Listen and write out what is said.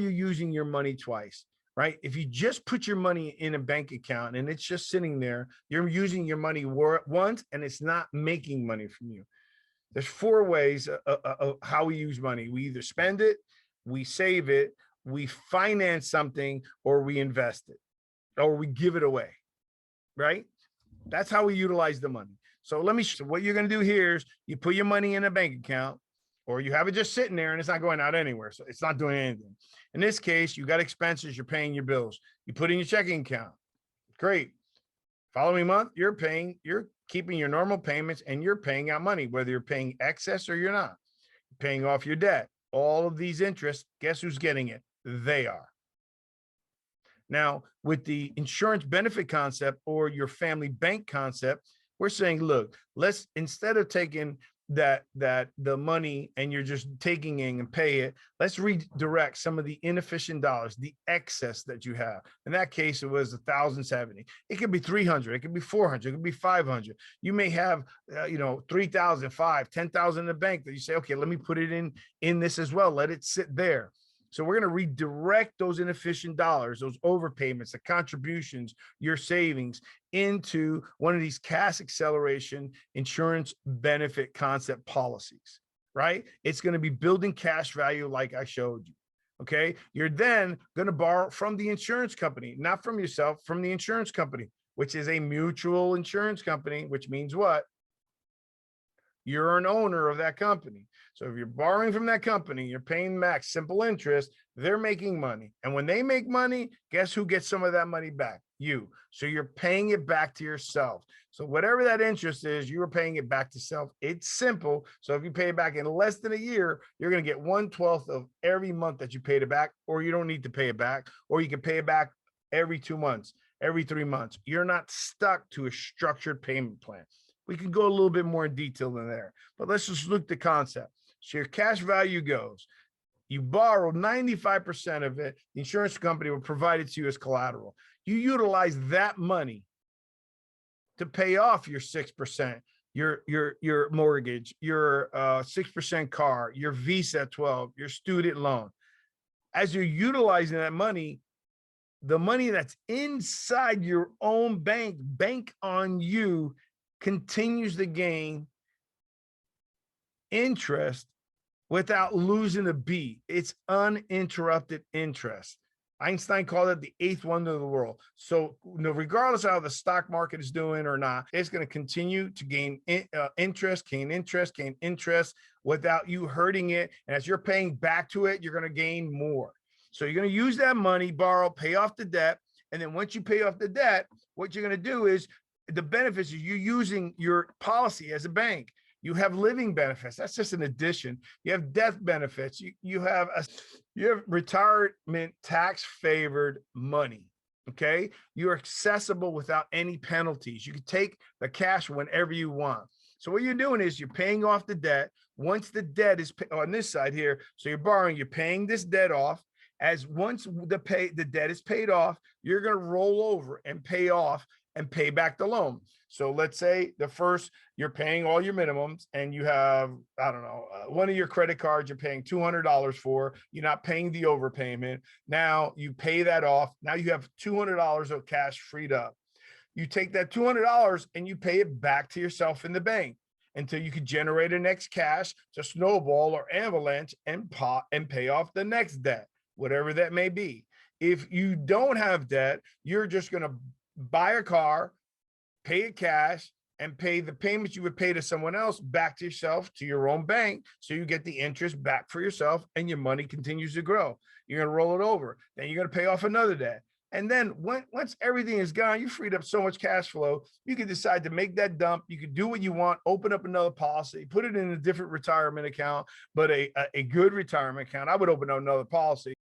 you using your money twice, right? If you just put your money in a bank account and it's just sitting there, you're using your money once and it's not making money from you. There's four ways of how we use money. We either spend it, we save it, we finance something, or we invest it, or we give it away, right? That's how we utilize the money. So what you're going to do here is you put your money in a bank account, or you have it just sitting there and it's not going out anywhere. So it's not doing anything. In this case, you got expenses, you're paying your bills. You put in your checking account. Great. Following month, you're keeping your normal payments and you're paying out money, whether you're paying excess or you're not. You're paying off your debt. All of these interests, guess who's getting it? They are. Now, with the insurance benefit concept or your family bank concept, we're saying, look, let's, instead of taking the money and you're just taking in and pay it, let's redirect some of the inefficient dollars, the excess that you have. In that case, it was 1,070. It could be 300. It could be 400. It could be 500. You may have, 3,000, 5,000, 10,000 in the bank that you say, okay, let me put it in this as well. Let it sit there. So we're going to redirect those inefficient dollars, those overpayments, the contributions, your savings into one of these cash acceleration insurance benefit concept policies, right? It's going to be building cash value like I showed you. Okay. You're then going to borrow from the insurance company, not from yourself, from the insurance company, which is a mutual insurance company, which means what? You're an owner of that company. So if you're borrowing from that company, you're paying max simple interest, they're making money. And when they make money, guess who gets some of that money back? You. So you're paying it back to yourself. So whatever that interest is, you're paying it back to self. It's simple. So if you pay it back in less than a year, you're going to get 1/12 of every month that you paid it back, or you don't need to pay it back, or you can pay it back every 2 months, every 3 months. You're not stuck to a structured payment plan. We can go a little bit more in detail than there, but let's just look at the concept. So your cash value goes, you borrow 95% of it. The insurance company will provide it to you as collateral. You utilize that money to pay off your 6%, your mortgage, your 6% car, your Visa 12, your student loan. As you're utilizing that money, the money that's inside your own bank on you, continues to gain interest without losing a beat. It's uninterrupted interest. Einstein called it the eighth wonder of the world. So regardless of how the stock market is doing or not, it's going to continue to gain interest without you hurting it. And as you're paying back to it, you're going to gain more. So you're going to use that money, borrow, pay off the debt. And then once you pay off the debt, what you're going to do is, the benefits is you using your policy as a bank. You have living benefits. That's just an addition. You have death benefits. You have retirement tax favored money. Okay. You're accessible without any penalties. You can take the cash whenever you want. So what you're doing is you're paying off the debt. Once the debt is on this side here, so you're borrowing, you're paying this debt off. As once the debt is paid off, you're going to roll over and pay off and pay back the loan. So let's say you're paying all your minimums and you have, I don't know, one of your credit cards you're paying $200 for, you're not paying the overpayment. Now you pay that off. Now you have $200 of cash freed up. You take that $200 and you pay it back to yourself in the bank until you can generate a next cash to snowball or avalanche and pay off the next debt, whatever that may be. If you don't have debt, you're just going to buy a car, pay it cash, and pay the payments you would pay to someone else back to yourself, to your own bank. So you get the interest back for yourself and your money continues to grow. You're going to roll it over. Then you're going to pay off another debt. And then once everything is gone, you freed up so much cash flow, you can decide to make that dump. You can do what you want, open up another policy, put it in a different retirement account, but a good retirement account. I would open up another policy.